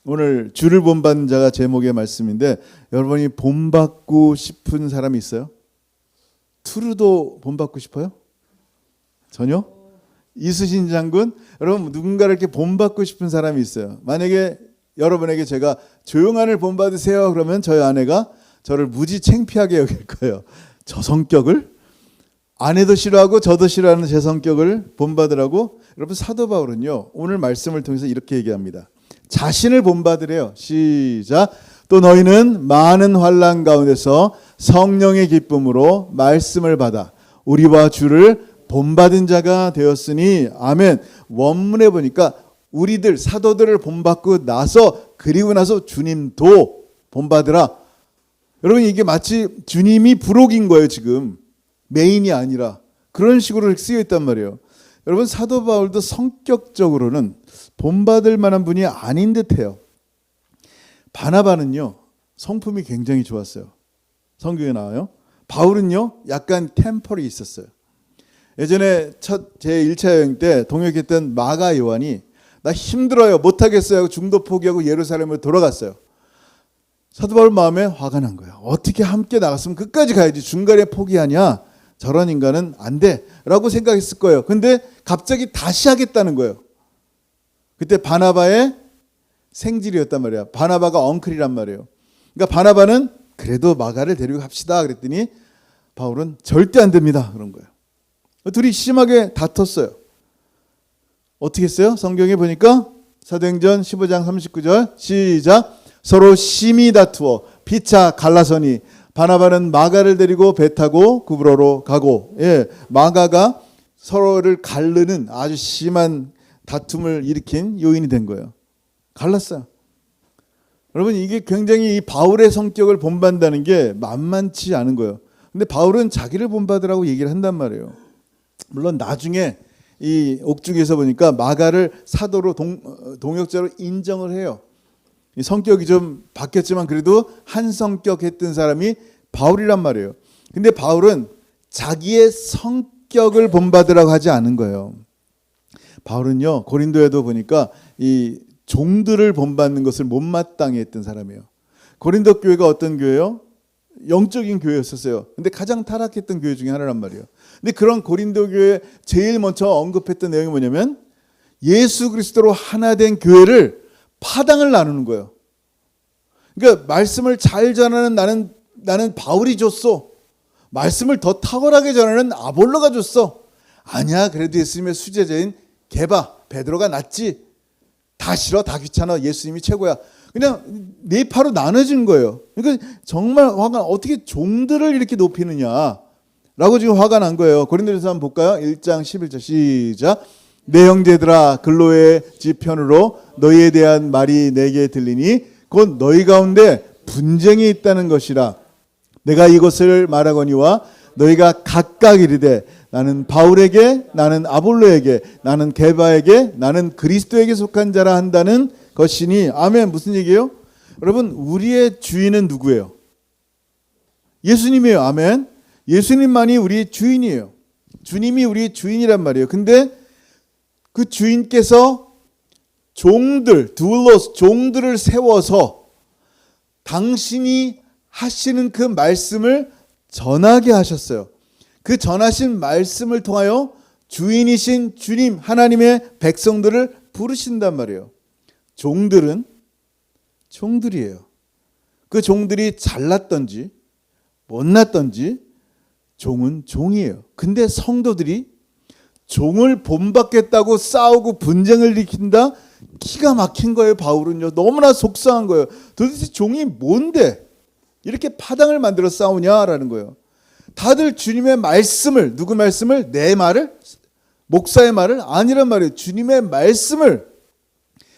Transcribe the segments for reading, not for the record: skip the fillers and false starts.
오늘 주를 본받는 자가 제목의 말씀인데, 여러분이 본받고 싶은 사람이 있어요? 투르도 본받고 싶어요? 전혀? 이수신 장군, 여러분 누군가를 이렇게 본받고 싶은 사람이 있어요. 만약에 여러분에게 제가 조용한을 본받으세요 그러면 저희 아내가 저를 무지 창피하게 여길 거예요. 저 성격을? 아내도 싫어하고 저도 싫어하는 제 성격을 본받으라고? 여러분, 사도 바울은요 오늘 말씀을 통해서 이렇게 얘기합니다. 자신을 본받으래요. 시작. 또 너희는 많은 환난 가운데서 성령의 기쁨으로 말씀을 받아 우리와 주를 본받은 자가 되었으니. 아멘. 원문에 보니까 우리들 사도들을 본받고 나서, 그리고 나서 주님도 본받으라. 여러분, 이게 마치 주님이 부록인 거예요. 지금 메인이 아니라 그런 식으로 쓰여 있단 말이에요. 여러분, 사도 바울도 성격적으로는 본받을 만한 분이 아닌 듯해요. 바나바는요 성품이 굉장히 좋았어요. 성경에 나와요. 바울은요 약간 템펄이 있었어요. 예전에 제 1차 여행 때 동역했던 마가 요한이 나 힘들어요 못하겠어요 하고 중도 포기하고 예루살렘으로 돌아갔어요. 사도 바울 마음에 화가 난 거예요. 어떻게 함께 나갔으면 끝까지 가야지, 중간에 포기하냐, 저런 인간은 안 돼 라고 생각했을 거예요. 근데 갑자기 다시 하겠다는 거예요. 그때 바나바의 생질이었단 말이야. 바나바가 엉클이란 말이에요. 그러니까 바나바는 그래도 마가를 데리고 갑시다 그랬더니 바울은 절대 안 됩니다 그런 거예요. 둘이 심하게 다퉜어요. 어떻게 했어요? 성경에 보니까 사도행전 15장 39절 시작. 서로 심히 다투어 피차 갈라서니 바나바는 마가를 데리고 배 타고 구브로로 가고. 마가가 서로를 가르는 아주 심한 다툼을 일으킨 요인이 된 거예요. 갈랐어요. 여러분, 이게 굉장히 이 바울의 성격을 본받는다는 게 만만치 않은 거예요. 근데 바울은 자기를 본받으라고 얘기를 한단 말이에요. 물론 나중에 이 옥중에서 보니까 마가를 사도로 동역자로 인정을 해요. 이 성격이 좀 바뀌었지만 그래도 한 성격 했던 사람이 바울이란 말이에요. 근데 바울은 자기의 성격을 본받으라고 하지 않은 거예요. 바울은요 고린도에도 보니까 이 종들을 본받는 것을 못마땅해 했던 사람이에요. 고린도 교회가 어떤 교회요? 영적인 교회였었어요. 근데 가장 타락했던 교회 중에 하나란 말이에요. 근데 그런 고린도 교회 제일 먼저 언급했던 내용이 뭐냐면 예수 그리스도로 하나 된 교회를 파당을 나누는 거예요. 그러니까 말씀을 잘 전하는 나는 바울이 줬어. 말씀을 더 탁월하게 전하는 아볼로가 줬어. 아니야, 그래도 예수님의 수제자인 베드로가 낫지. 다 싫어, 다 귀찮아, 예수님이 최고야. 그냥 네 파로 나눠진 거예요. 그러니까 정말 화가, 어떻게 종들을 이렇게 높이느냐 라고 지금 화가 난 거예요. 고린도전서 한번 볼까요? 1장 11절 시작. 내 형제들아, 근로의 지편으로 너희에 대한 말이 내게 들리니 곧 너희 가운데 분쟁이 있다는 것이라. 내가 이것을 말하거니와 너희가 각각 이르되 나는 바울에게, 나는 아볼로에게, 나는 게바에게, 나는 그리스도에게 속한 자라 한다는 것이니. 아멘. 무슨 얘기예요? 여러분, 우리의 주인은 누구예요? 예수님이에요. 아멘. 예수님만이 우리의 주인이에요. 주님이 우리의 주인이란 말이에요. 근데 그 주인께서 종들을 세워서 당신이 하시는 그 말씀을 전하게 하셨어요. 그 전하신 말씀을 통하여 주인이신 주님 하나님의 백성들을 부르신단 말이에요. 종들은 종들이에요. 그 종들이 잘났던지 못났던지 종은 종이에요. 근데 성도들이 종을 본받겠다고 싸우고 분쟁을 일으킨다? 기가 막힌 거예요. 바울은요 너무나 속상한 거예요. 도대체 종이 뭔데 이렇게 파당을 만들어 싸우냐라는 거예요. 다들 주님의 말씀을, 누구 말씀을? 내 말을? 목사의 말을? 아니란 말이에요. 주님의 말씀을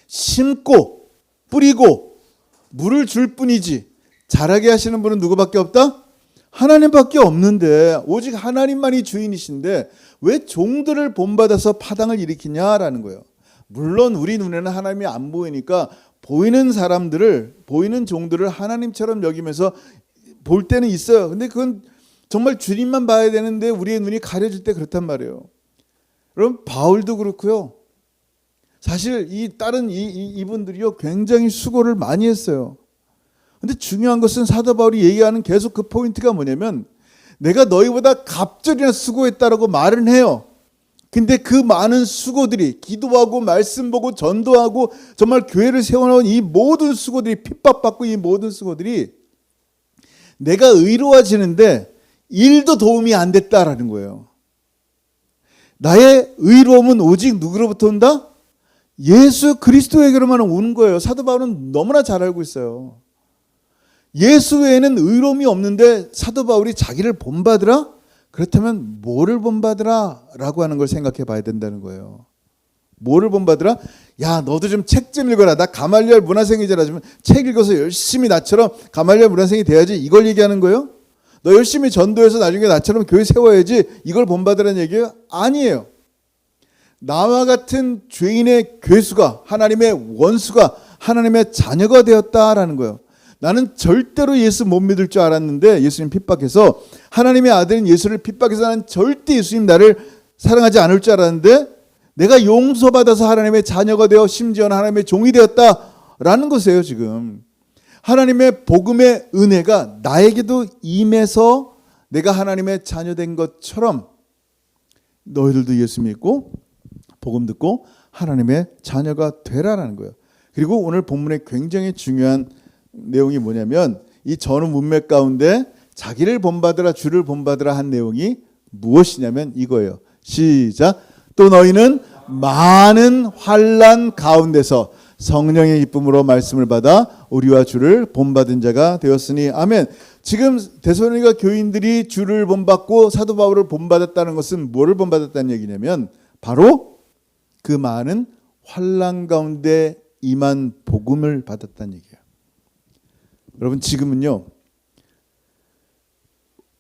심고 뿌리고 물을 줄 뿐이지 자라게 하시는 분은 누구밖에 없다? 하나님밖에 없는데, 오직 하나님만이 주인이신데 왜 종들을 본받아서 파당을 일으키냐라는 거예요. 물론 우리 눈에는 하나님이 안 보이니까 보이는 사람들을, 보이는 종들을 하나님처럼 여기면서 볼 때는 있어요. 근데 그건 정말 주님만 봐야 되는데 우리의 눈이 가려질 때 그렇단 말이에요. 그럼 바울도 그렇고요. 사실 다른 이분들이요 굉장히 수고를 많이 했어요. 근데 중요한 것은 사도 바울이 얘기하는 계속 그 포인트가 뭐냐면 내가 너희보다 갑절이나 수고했다라고 말은 해요. 근데 그 많은 수고들이 기도하고 말씀 보고 전도하고 정말 교회를 세워놓은 이 모든 수고들이 핍박받고 이 모든 수고들이 내가 의로워지는데 일도 도움이 안 됐다라는 거예요. 나의 의로움은 오직 누구로부터 온다? 예수 그리스도에게로만 오는 거예요. 사도 바울은 너무나 잘 알고 있어요. 예수 외에는 의로움이 없는데 사도 바울이 자기를 본받으라? 그렇다면 뭐를 본받으라? 라고 하는 걸 생각해 봐야 된다는 거예요. 뭐를 본받으라? 야, 너도 좀 책 좀 읽어라. 나 가말리엘 문화생이잖아. 책 읽어서 열심히 나처럼 가말리엘 문화생이 돼야지. 이걸 얘기하는 거예요? 너 열심히 전도해서 나중에 나처럼 교회 세워야지. 이걸 본받으라는 얘기예요? 아니에요. 나와 같은 죄인의 괴수가 하나님의 원수가 하나님의 자녀가 되었다라는 거예요. 나는 절대로 예수 못 믿을 줄 알았는데 예수님 핍박해서 하나님의 아들인 예수를 핍박해서 나는 절대 예수님 나를 사랑하지 않을 줄 알았는데 내가 용서받아서 하나님의 자녀가 되어 심지어는 하나님의 종이 되었다라는 것이에요. 지금 하나님의 복음의 은혜가 나에게도 임해서 내가 하나님의 자녀 된 것처럼 너희들도 예수 믿고 복음 듣고 하나님의 자녀가 되라라는 거예요. 그리고 오늘 본문에 굉장히 중요한 내용이 뭐냐면 이 전후 문맥 가운데 자기를 본받으라 주를 본받으라 한 내용이 무엇이냐면 이거예요. 시작. 또 너희는 많은 환난 가운데서 성령의 기쁨으로 말씀을 받아 우리와 주를 본받은 자가 되었으니 아멘. 지금 데살로니가 교인들이 주를 본받고 사도 바울을 본받았다는 것은 뭐를 본받았다는 얘기냐면 바로 그 많은 환난 가운데 임한 복음을 받았다는 얘기예요. 여러분 지금은요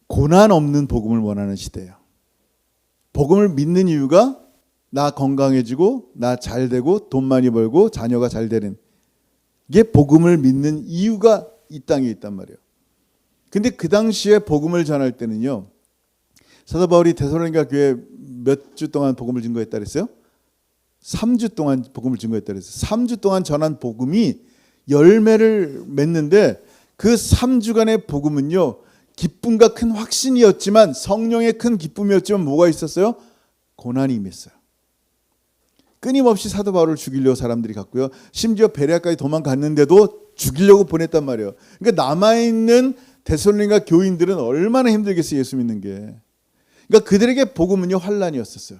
고난 없는 복음을 원하는 시대예요. 복음을 믿는 이유가 나 건강해지고 나 잘되고 돈 많이 벌고 자녀가 잘 되는 이게 복음을 믿는 이유가 이 땅에 있단 말이에요. 근데 그 당시에 복음을 전할 때는요 사도 바울이 데살로니가 교회에 몇 주 동안 복음을 증거했다 그랬어요? 3주 동안 복음을 증거했다 그랬어요. 3주 동안 전한 복음이 열매를 맺는데 그 3주간의 복음은요 기쁨과 큰 확신이었지만 성령의 큰 기쁨이었지만 뭐가 있었어요? 고난이 임했어요. 끊임없이 사도 바울을 죽이려고 사람들이 갔고요. 심지어 베레아까지 도망갔는데도 죽이려고 보냈단 말이에요. 그러니까 남아있는 데살로니가 교인들은 얼마나 힘들겠어요. 예수 믿는 게. 그러니까 그들에게 복음은요 환난이었었어요.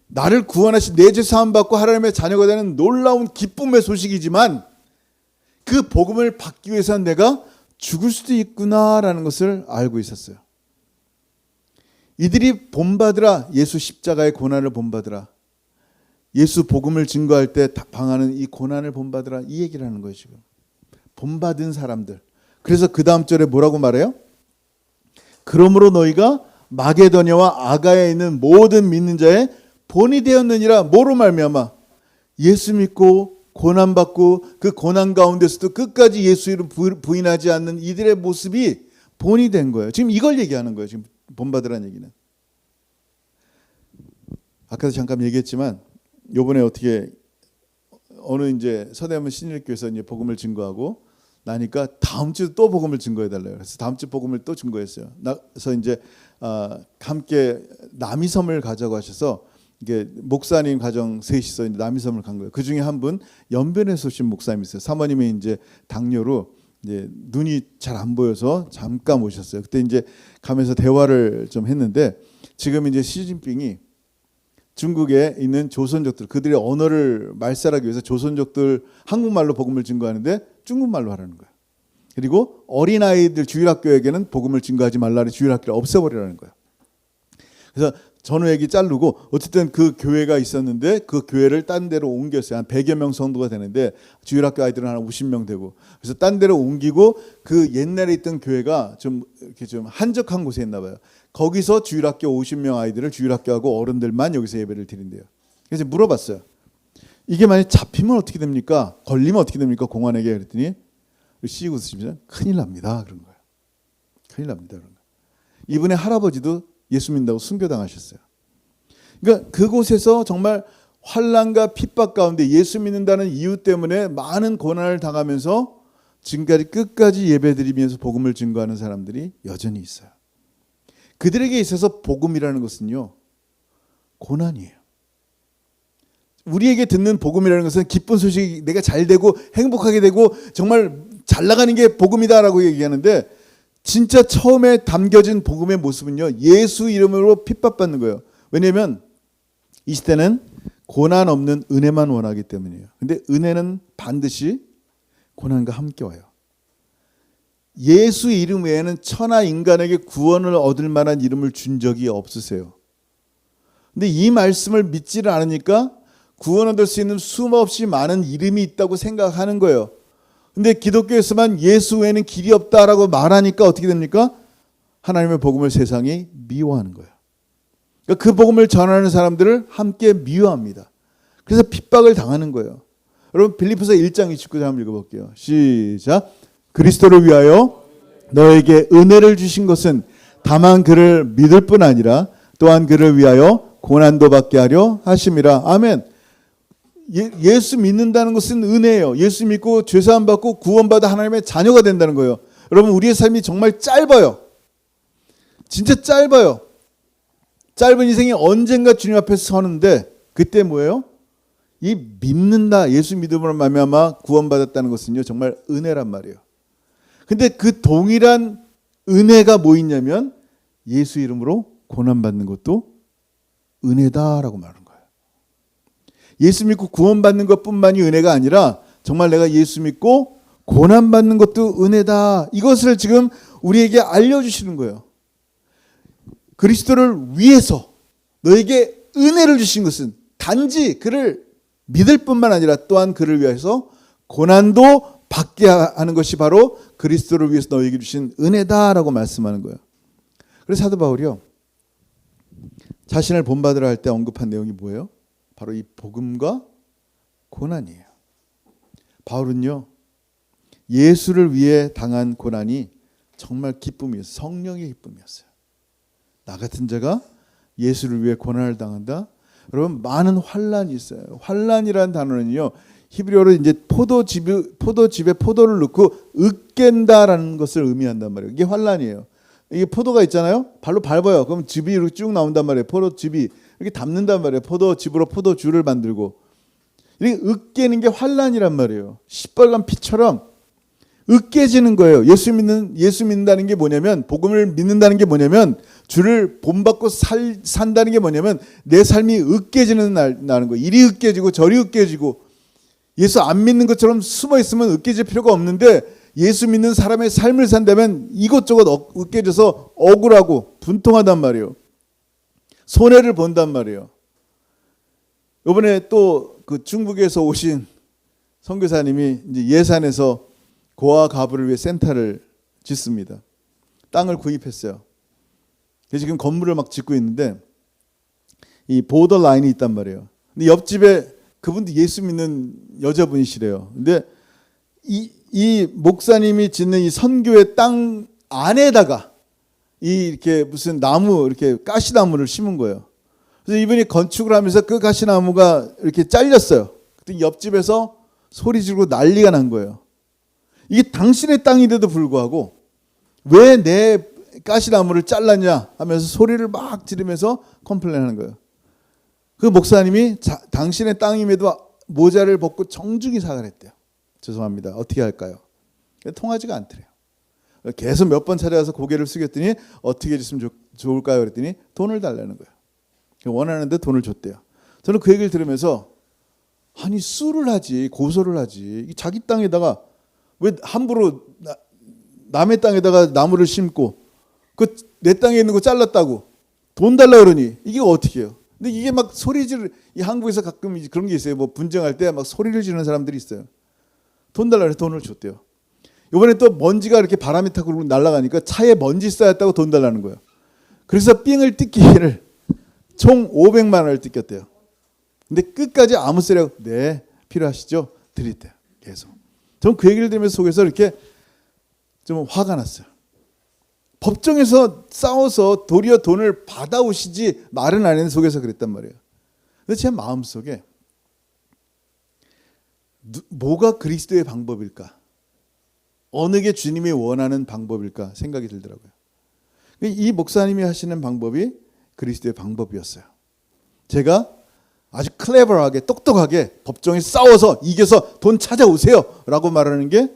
나를 구원하신 내 죄 사함 받고 하나님의 자녀가 되는 놀라운 기쁨의 소식이지만 그 복음을 받기 위해서는 내가 죽을 수도 있구나라는 것을 알고 있었어요. 이들이 본받으라 예수 십자가의 고난을 본받으라 예수 복음을 증거할 때 당하는 이 고난을 본받으라 이 얘기를 하는 거예요. 지금 본받은 사람들. 그래서 그 다음 절에 뭐라고 말해요? 그러므로 너희가 마게도냐와 아가야에 있는 모든 믿는 자의 본이 되었느니라. 뭐로 말미암아? 예수 믿고 고난받고 그 고난 가운데서도 끝까지 예수 이름 부인하지 않는 이들의 모습이 본이 된 거예요. 지금 이걸 얘기하는 거예요. 지금 본받으라는 얘기는. 아까도 잠깐 얘기했지만 요번에 어떻게 어느 이제 서대문 신일교에서 이제 복음을 증거하고 나니까 다음 주 또 복음을 증거해 달래요. 그래서 다음 주 복음을 또 증거했어요. 그래서 이제 함께 남이섬을 가자고 하셔서 이게 목사님 가정 셋이서 이제 남이섬을 간 거예요. 그 중에 한 분 연변에서 오신 목사님이 있어요. 사모님이 이제 당뇨로 이제 눈이 잘 안 보여서 잠깐 오셨어요. 그때 이제 가면서 대화를 좀 했는데 지금 이제 시진핑이 중국에 있는 조선족들 그들의 언어를 말살하기 위해서 조선족들 한국말로 복음을 증거하는데 중국말로 하라는 거예요. 그리고 어린아이들 주일학교에게는 복음을 증거하지 말라는 주일학교를 없애버리라는 거예요. 그래서 전후얘기 자르고 어쨌든 그 교회가 있었는데 그 교회를 딴 데로 옮겼어요. 한 100여 명 정도가 되는데 주일학교 아이들은 한 50명 되고 그래서 딴 데로 옮기고 그 옛날에 있던 교회가 좀 이렇게 좀 한적한 곳에 있나 봐요. 거기서 주일학교 50명 아이들을 주일학교하고 어른들만 여기서 예배를 드린대요. 그래서 물어봤어요. 이게 만약 잡히면 어떻게 됩니까? 걸리면 어떻게 됩니까? 공안에게 그랬더니 씩 웃으시면서 큰일 납니다. 그런 거예요. 큰일 납니다. 그런 거예요. 이분의 할아버지도 예수 믿는다고 순교당하셨어요. 그러니까 그곳에서 정말 환난과 핍박 가운데 예수 믿는다는 이유 때문에 많은 고난을 당하면서 지금까지 끝까지 예배드리면서 복음을 증거하는 사람들이 여전히 있어요. 그들에게 있어서 복음이라는 것은요, 고난이에요. 우리에게 듣는 복음이라는 것은 기쁜 소식이 내가 잘 되고 행복하게 되고 정말 잘 나가는 게 복음이다라고 얘기하는데, 진짜 처음에 담겨진 복음의 모습은요, 예수 이름으로 핍박받는 거예요. 왜냐하면 이 시대는 고난 없는 은혜만 원하기 때문이에요. 근데 은혜는 반드시 고난과 함께 와요. 예수 이름 외에는 천하 인간에게 구원을 얻을 만한 이름을 준 적이 없으세요. 근데 이 말씀을 믿지를 않으니까 구원 얻을 수 있는 수없이 많은 이름이 있다고 생각하는 거예요. 근데 기독교에서만 예수 외에는 길이 없다라고 말하니까 어떻게 됩니까? 하나님의 복음을 세상이 미워하는 거예요. 그러니까 그 복음을 전하는 사람들을 함께 미워합니다. 그래서 핍박을 당하는 거예요. 여러분 빌립보서 1장 29절 한번 읽어볼게요. 시작. 그리스도를 위하여 너에게 은혜를 주신 것은 다만 그를 믿을 뿐 아니라 또한 그를 위하여 고난도 받게 하려 하심이라. 아멘. 예수 믿는다는 것은 은혜예요. 예수 믿고 죄사함 받고 구원받아 하나님의 자녀가 된다는 거예요. 여러분 우리의 삶이 정말 짧아요. 진짜 짧아요. 짧은 인생이 언젠가 주님 앞에 서는데 그때 뭐예요? 이 믿는다, 예수 믿음으로 말미암아 구원받았다는 것은요 정말 은혜란 말이에요. 근데 그 동일한 은혜가 뭐 있냐면 예수 이름으로 고난받는 것도 은혜다라고 말하는 거예요. 예수 믿고 구원받는 것뿐만이 은혜가 아니라 정말 내가 예수 믿고 고난받는 것도 은혜다. 이것을 지금 우리에게 알려주시는 거예요. 그리스도를 위해서 너에게 은혜를 주신 것은 단지 그를 믿을 뿐만 아니라 또한 그를 위해서 고난도 받게 하는 것이 바로 그리스도를 위해서 너에게 주신 은혜다라고 말씀하는 거예요. 그래서 사도 바울이요, 자신을 본받으라 할 때 언급한 내용이 뭐예요? 바로 이 복음과 고난이에요. 바울은요, 예수를 위해 당한 고난이 정말 기쁨이었어요. 성령의 기쁨이었어요. 나 같은 자가 예수를 위해 고난을 당한다. 여러분 많은 환란이 있어요. 환란이라는 단어는요, 히브리어로 이제 포도즙에 포도를 넣고 으깬다라는 것을 의미한단 말이에요. 이게 환란이에요. 이게 포도가 있잖아요. 발로 밟아요. 그럼 즙이 이렇게 쭉 나온단 말이에요. 포도즙이 이렇게 담는단 말이에요. 포도즙으로 포도주를 만들고 이렇게 으깨는 게 환란이란 말이에요. 시뻘건 피처럼 으깨지는 거예요. 예수 믿는다는 게 뭐냐면, 복음을 믿는다는 게 뭐냐면, 주를 본받고 산다는 게 뭐냐면 내 삶이 으깨지는 나는 거예요. 이리 으깨지고 저리 으깨지고, 예수 안 믿는 것처럼 숨어 있으면 으깨질 필요가 없는데 예수 믿는 사람의 삶을 산다면 이것저것 으깨져서 억울하고 분통하단 말이에요. 손해를 본단 말이에요. 이번에 또 그 중국에서 오신 선교사님이 이제 예산에서 고아 가부를 위해 센터를 짓습니다. 땅을 구입했어요. 지금 건물을 막 짓고 있는데 이 보더 라인이 있단 말이에요. 근데 옆집에 그분도 예수 믿는 여자분이시래요. 근데 이 목사님이 짓는 이 선교의 땅 안에다가 이렇게 무슨 나무, 이렇게 가시나무를 심은 거예요. 그래서 이분이 건축을 하면서 그 가시나무가 이렇게 잘렸어요. 그때 옆집에서 소리 지르고 난리가 난 거예요. 이게 당신의 땅인데도 불구하고 왜 내 가시나무를 잘랐냐 하면서 소리를 막 지르면서 컴플레인하는 거예요. 그 목사님이 당신의 땅임에도 모자를 벗고 정중히 사과를 했대요. 죄송합니다. 어떻게 할까요? 통하지가 않더래요. 계속 몇 번 찾아가서 고개를 숙였더니 어떻게 해줬으면 좋을까요? 그랬더니 돈을 달라는 거예요. 원하는데 돈을 줬대요. 저는 그 얘기를 들으면서 아니 수를 하지, 고소를 하지, 자기 땅에다가 왜 함부로 남의 땅에다가 나무를 심고 그 내 땅에 있는 거 잘랐다고 돈 달라 그러니 이게 어떻게 해요? 근데 이게 막 이 한국에서 가끔 그런 게 있어요. 뭐 분쟁할 때 막 소리를 지르는 사람들이 있어요. 돈 달라 그래서 돈을 줬대요. 이번에 또 먼지가 이렇게 바람이 타고 날아가니까 차에 먼지 쌓였다고 돈 달라는 거예요. 그래서 삥을 뜯기를 총 500만 원을 뜯겼대요. 근데 끝까지 아무 소리 하고 네 필요하시죠? 드릴게요. 계속. 전 그 얘기를 들으면서 속에서 이렇게 좀 화가 났어요. 법정에서 싸워서 도리어 돈을 받아오시지 말은 안 했는 속에서 그랬단 말이에요. 근데 제 마음속에 뭐가 그리스도의 방법일까? 어느 게 주님이 원하는 방법일까 생각이 들더라고요. 이 목사님이 하시는 방법이 그리스도의 방법이었어요. 제가 아주 클레버하게 똑똑하게 법정에 싸워서 이겨서 돈 찾아오세요 라고 말하는 게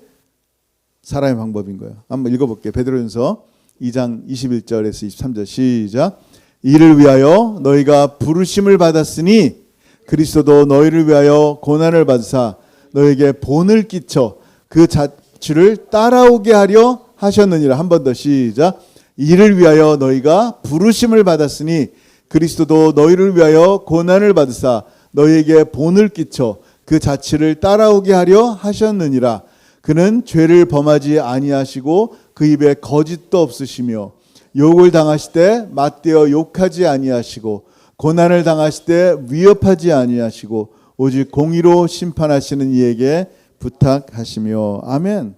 사람의 방법인 거예요. 한번 읽어볼게요. 베드로전서 2장 21절에서 23절 시작. 이를 위하여 너희가 부르심을 받았으니 그리스도도 너희를 위하여 고난을 받으사 너에게 본을 끼쳐 그 자취를 따라오게 하려 하셨느니라. 한 번 더 시작. 이를 위하여 너희가 부르심을 받았으니 그리스도도 너희를 위하여 고난을 받으사 너희에게 본을 끼쳐 그 자취를 따라오게 하려 하셨느니라. 그는 죄를 범하지 아니하시고 그 입에 거짓도 없으시며 욕을 당하실 때 맞대어 욕하지 아니하시고 고난을 당하실 때 위협하지 아니하시고 오직 공의로 심판하시는 이에게 부탁하시며. 아멘.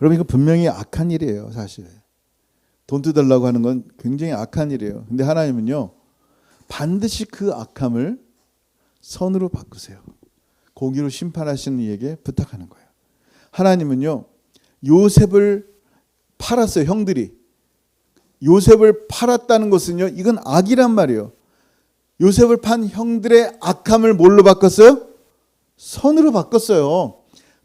여러분 이거 분명히 악한 일이에요. 사실 돈 뜯으려고 하는 건 굉장히 악한 일이에요. 근데 하나님은요 반드시 그 악함을 선으로 바꾸세요. 공의로 심판하시는 이에게 부탁하는 거예요. 하나님은요 요셉을 팔았어요. 형들이 요셉을 팔았다는 것은요 이건 악이란 말이에요. 요셉을 판 형들의 악함을 뭘로 바꿨어요? 선으로 바꿨어요.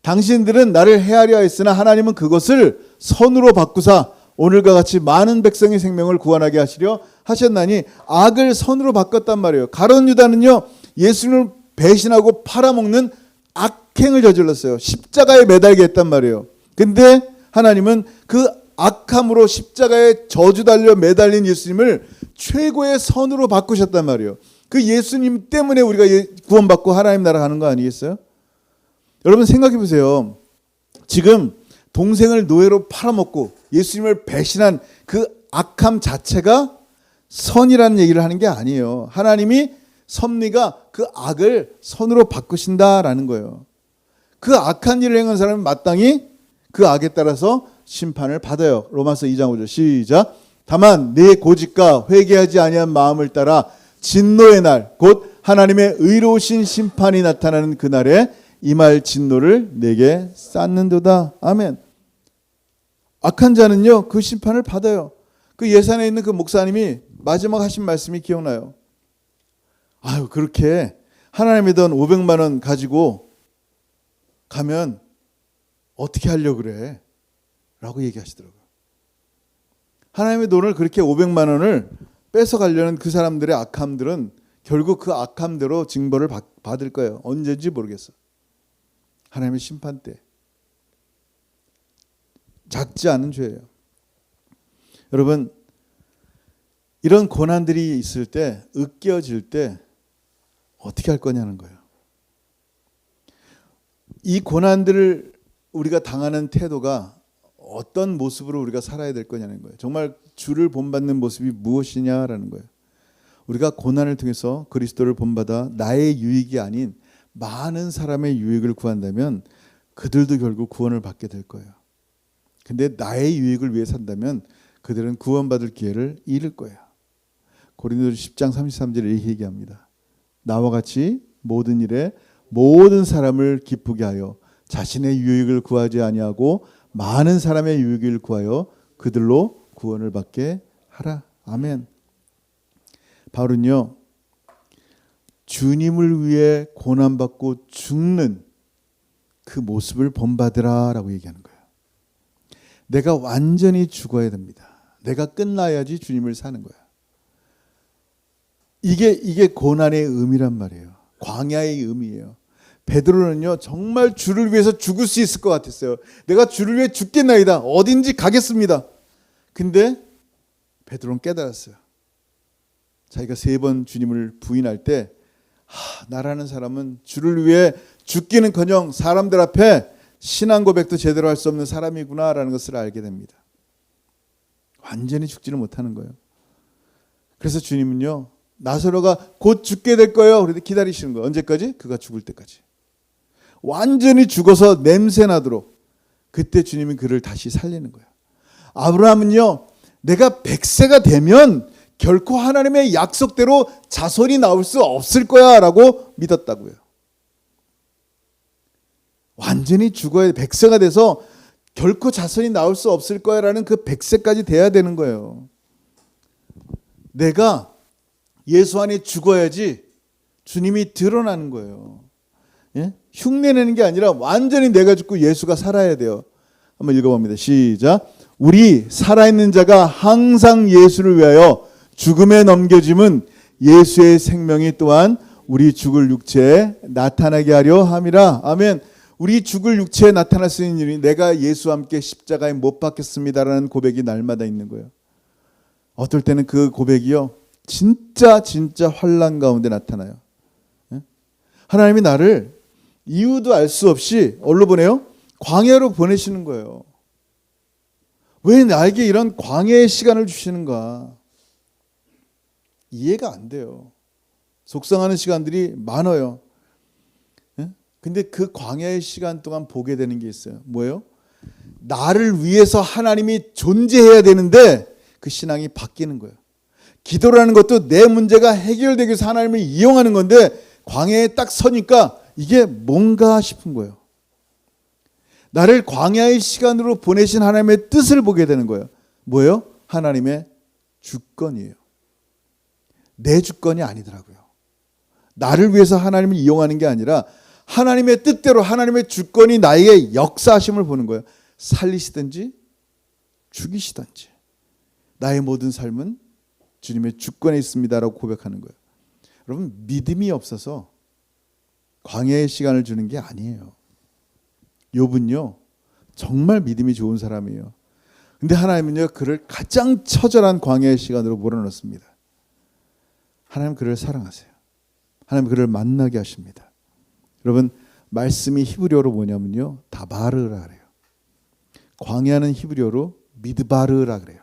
당신들은 나를 해하려 했으나 하나님은 그것을 선으로 바꾸사 오늘과 같이 많은 백성의 생명을 구원하게 하시려 하셨나니 악을 선으로 바꿨단 말이에요. 가룟 유다는요 예수님을 배신하고 팔아먹는 악행을 저질렀어요. 십자가에 매달게 했단 말이에요. 근데 하나님은 그 악함으로 십자가에 저주 달려 매달린 예수님을 최고의 선으로 바꾸셨단 말이에요. 그 예수님 때문에 우리가 구원받고 하나님 나라 가는 거 아니겠어요? 여러분 생각해 보세요. 지금 동생을 노예로 팔아먹고 예수님을 배신한 그 악함 자체가 선이라는 얘기를 하는 게 아니에요. 하나님이 섭리가 그 악을 선으로 바꾸신다라는 거예요. 그 악한 일을 행한 사람은 마땅히 그 악에 따라서 심판을 받아요. 로마서 2장 5절 시작. 다만 내 고집과 회개하지 아니한 마음을 따라 진노의 날 곧 하나님의 의로우신 심판이 나타나는 그날에 임할 진노를 내게 쌓는도다. 아멘. 악한 자는요 그 심판을 받아요. 그 예산에 있는 그 목사님이 마지막 하신 말씀이 기억나요. 아유 그렇게 하나님의 돈 500만 원 가지고 가면 어떻게 하려고 그래? 라고 얘기하시더라고요. 하나님의 돈을 그렇게 500만 원을 뺏어가려는 그 사람들의 악함들은 결국 그 악함대로 징벌을 받을 거예요. 언제인지 모르겠어. 하나님의 심판 때. 작지 않은 죄예요. 여러분 이런 고난들이 있을 때 으깨어질 때 어떻게 할 거냐는 거예요. 이 고난들을 우리가 당하는 태도가 어떤 모습으로 우리가 살아야 될 거냐는 거예요. 정말 주를 본받는 모습이 무엇이냐라는 거예요. 우리가 고난을 통해서 그리스도를 본받아 나의 유익이 아닌 많은 사람의 유익을 구한다면 그들도 결국 구원을 받게 될 거예요. 근데 나의 유익을 위해 산다면 그들은 구원받을 기회를 잃을 거예요. 고린도서 10장 33절에 이렇게 얘기합니다. 나와 같이 모든 일에 모든 사람을 기쁘게 하여 자신의 유익을 구하지 아니하고 많은 사람의 유익을 구하여 그들로 구원을 받게 하라. 아멘. 바울은요 주님을 위해 고난받고 죽는 그 모습을 본받으라 라고 얘기하는 거예요. 내가 완전히 죽어야 됩니다. 내가 끝나야지 주님을 사는 거야. 이게 고난의 의미란 말이에요. 광야의 의미예요. 베드로는요 정말 주를 위해서 죽을 수 있을 것 같았어요. 내가 주를 위해 죽겠나이다. 어딘지 가겠습니다. 근데 베드로는 깨달았어요. 자기가 3번 주님을 부인할 때 나라는 사람은 주를 위해 죽기는커녕 사람들 앞에 신앙 고백도 제대로 할 수 없는 사람이구나라는 것을 알게 됩니다. 완전히 죽지는 못하는 거예요. 그래서 주님은요 나사로가 곧 죽게 될 거예요. 그런데 기다리시는 거예요. 언제까지? 그가 죽을 때까지. 완전히 죽어서 냄새 나도록 그때 주님이 그를 다시 살리는 거예요. 아브라함은요 내가 100세가 되면 결코 하나님의 약속대로 자손이 나올 수 없을 거야 라고 믿었다고요. 완전히 죽어야 백세가 돼서 결코 자손이 나올 수 없을 거야라는 그 백세까지 돼야 되는 거예요. 내가 예수 안에 죽어야지 주님이 드러나는 거예요. 예? 흉내내는 게 아니라 완전히 내가 죽고 예수가 살아야 돼요. 한번 읽어봅니다. 시작. 우리 살아있는 자가 항상 예수를 위하여 죽음에 넘겨짐은 예수의 생명이 또한 우리 죽을 육체에 나타나게 하려 함이라. 아멘. 우리 죽을 육체에 나타날 수 있는 일이 내가 예수와 함께 십자가에 못 박혔습니다라는 고백이 날마다 있는 거예요. 어떨 때는 그 고백이요 진짜 환난 가운데 나타나요. 하나님이 나를 이유도 알 수 없이 어디로 보내요? 광야로 보내시는 거예요. 왜 나에게 이런 광야의 시간을 주시는가? 이해가 안 돼요. 속상하는 시간들이 많아요. 근데 그 광야의 시간 동안 보게 되는 게 있어요. 뭐예요? 나를 위해서 하나님이 존재해야 되는데 그 신앙이 바뀌는 거예요. 기도라는 것도 내 문제가 해결되기 위해서 하나님을 이용하는 건데 광야에 딱 서니까 이게 뭔가 싶은 거예요. 나를 광야의 시간으로 보내신 하나님의 뜻을 보게 되는 거예요. 뭐예요? 하나님의 주권이에요. 내 주권이 아니더라고요. 나를 위해서 하나님을 이용하는 게 아니라 하나님의 뜻대로 하나님의 주권이 나에게 역사하심을 보는 거예요. 살리시든지 죽이시든지 나의 모든 삶은 주님의 주권에 있습니다라고 고백하는 거예요. 여러분 믿음이 없어서 광야의 시간을 주는 게 아니에요. 욥은요 정말 믿음이 좋은 사람이에요. 근데 하나님은요 그를 가장 처절한 광야의 시간으로 몰아넣습니다. 하나님 그를 사랑하세요. 하나님 그를 만나게 하십니다. 여러분 말씀이 히브리어로 뭐냐면요 다바르라 그래요. 광야는 히브리어로 미드바르라 그래요.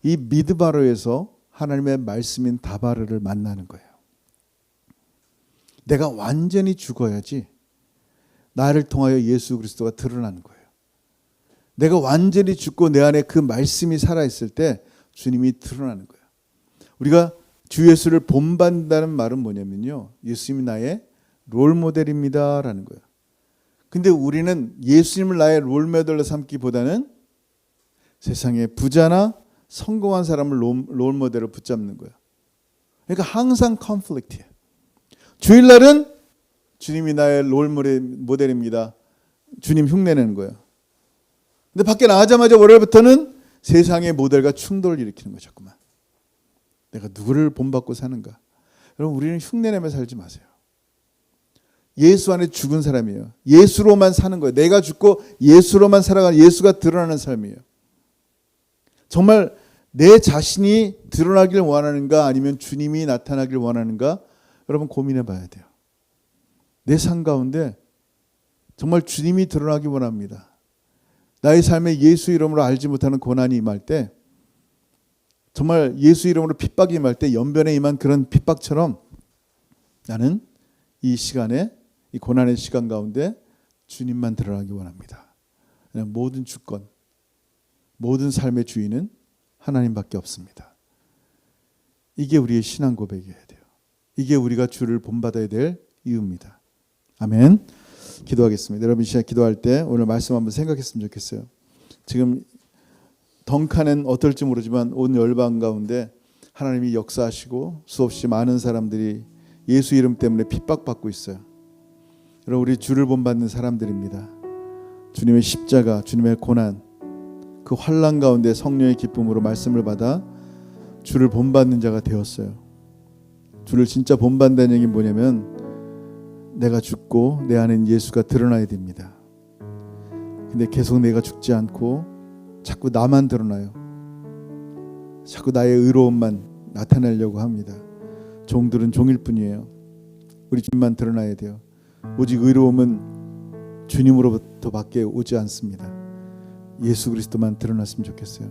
이 미드바르에서 하나님의 말씀인 다바르를 만나는 거예요. 내가 완전히 죽어야지 나를 통하여 예수 그리스도가 드러나는 거예요. 내가 완전히 죽고 내 안에 그 말씀이 살아있을 때 주님이 드러나는 거예요. 우리가 주 예수를 본받는다는 말은 뭐냐면요 예수님이 나의 롤모델입니다 라는 거예요. 근데 우리는 예수님을 나의 롤모델로 삼기보다는 세상의 부자나 성공한 사람을 롤모델로 붙잡는 거예요. 그러니까 항상 컨플릭트예요. 주일날은 주님이 나의 롤모델입니다. 주님 흉내내는 거예요. 근데 밖에 나가자마자 월요일부터는 세상의 모델과 충돌을 일으키는 거예요. 자꾸만. 내가 누구를 본받고 사는가. 여러분 우리는 흉내내며 살지 마세요. 예수 안에 죽은 사람이에요. 예수로만 사는 거예요. 내가 죽고 예수로만 살아가는 예수가 드러나는 삶이에요. 정말 내 자신이 드러나길 원하는가 아니면 주님이 나타나길 원하는가 여러분 고민해 봐야 돼요. 내 삶 가운데 정말 주님이 드러나기 원합니다. 나의 삶에 예수 이름으로 알지 못하는 고난이 임할 때 정말 예수 이름으로 핍박이 임할 때 연변에 임한 그런 핍박처럼 나는 이 시간에 이 고난의 시간 가운데 주님만 드러나기 원합니다. 모든 주권, 모든 삶의 주인은 하나님밖에 없습니다. 이게 우리의 신앙 고백이어야 돼요. 이게 우리가 주를 본받아야 될 이유입니다. 아멘. 기도하겠습니다. 여러분 이 시간 기도할 때 오늘 말씀 한번 생각했으면 좋겠어요. 지금 덩카는 어떨지 모르지만 온 열방 가운데 하나님이 역사하시고 수없이 많은 사람들이 예수 이름 때문에 핍박받고 있어요. 여러분 우리 주를 본받는 사람들입니다. 주님의 십자가, 주님의 고난, 그 환난 가운데 성령의 기쁨으로 말씀을 받아 주를 본받는 자가 되었어요. 주를 진짜 본받는다는 얘기는 뭐냐면 내가 죽고 내 안엔 예수가 드러나야 됩니다. 근데 계속 내가 죽지 않고 자꾸 나만 드러나요. 자꾸 나의 의로움만 나타내려고 합니다. 종들은 종일 뿐이에요. 우리 주님만 드러나야 돼요. 오직 의로움은 주님으로부터밖에 오지 않습니다. 예수 그리스도만 드러났으면 좋겠어요.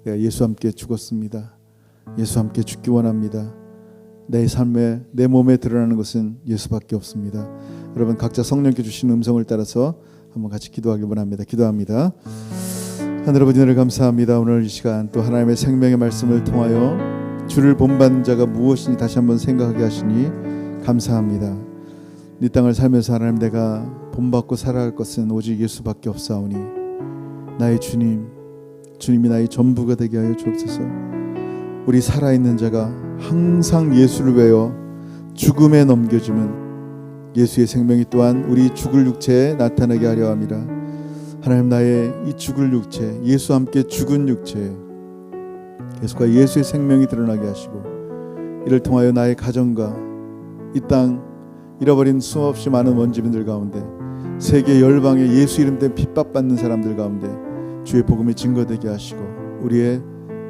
내가 예수와 함께 죽었습니다. 예수와 함께 죽기 원합니다. 내 삶에 내 몸에 드러나는 것은 예수밖에 없습니다. 여러분 각자 성령께 주신 음성을 따라서 한번 같이 기도하길 원합니다. 기도합니다. 하늘 아버지 은혜를 감사합니다. 오늘 이 시간 또 하나님의 생명의 말씀을 통하여 주를 본받는 자가 무엇인지 다시 한번 생각하게 하시니 감사합니다. 이 땅을 살면서 하나님 내가 본받고 살아갈 것은 오직 예수밖에 없사오니 나의 주님, 주님이 나의 전부가 되게 하여 주옵소서. 우리 살아있는 자가 항상 예수를 외워 죽음에 넘겨주면 예수의 생명이 또한 우리 죽을 육체에 나타나게 하려 함이라. 하나님, 나의 이 죽을 육체, 예수와 함께 죽은 육체에 예수가 예수의 생명이 드러나게 하시고, 이를 통하여 나의 가정과 이 땅 잃어버린 수없이 많은 원주민들 가운데, 세계 열방의 예수 이름 때문에 핍박받는 사람들 가운데 주의 복음이 증거되게 하시고, 우리의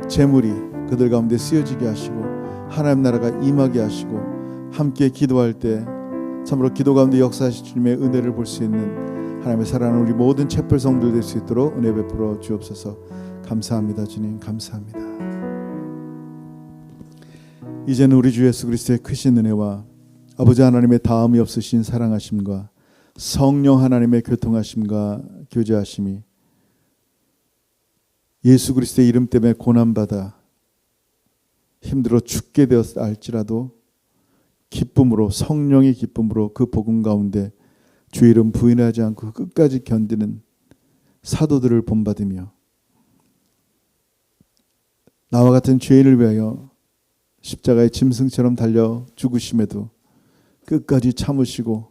재물이 그들 가운데 쓰여지게 하시고, 하나님 나라가 임하게 하시고, 함께 기도할 때 참으로 기도 가운데 역사하신 주님의 은혜를 볼 수 있는 하나님의 사랑하는 우리 모든 채플 성도들 될 수 있도록 은혜 베풀어 주옵소서. 감사합니다. 주님, 감사합니다. 이제는 우리 주 예수 그리스도의 크신 은혜와 아버지 하나님의 다음이 없으신 사랑하심과 성령 하나님의 교통하심과 교제하심이 예수 그리스도의 이름 때문에 고난받아 힘들어 죽게 되었다 할지라도 기쁨으로, 성령의 기쁨으로 그 복음 가운데 주의 이름 부인하지 않고 끝까지 견디는 사도들을 본받으며, 나와 같은 죄인을 위하여 십자가의 짐승처럼 달려 죽으심에도 끝까지 참으시고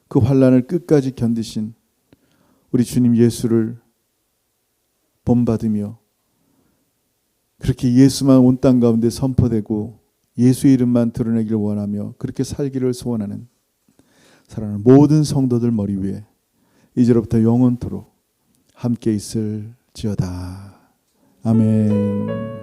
그 환난을 끝까지 견디신 우리 주님 예수를 본받으며, 그렇게 예수만 온 땅 가운데 선포되고 예수의 이름만 드러내기를 원하며 그렇게 살기를 소원하는 사랑하는 모든 성도들 머리 위에 이제로부터 영원토록 함께 있을지어다. 아멘.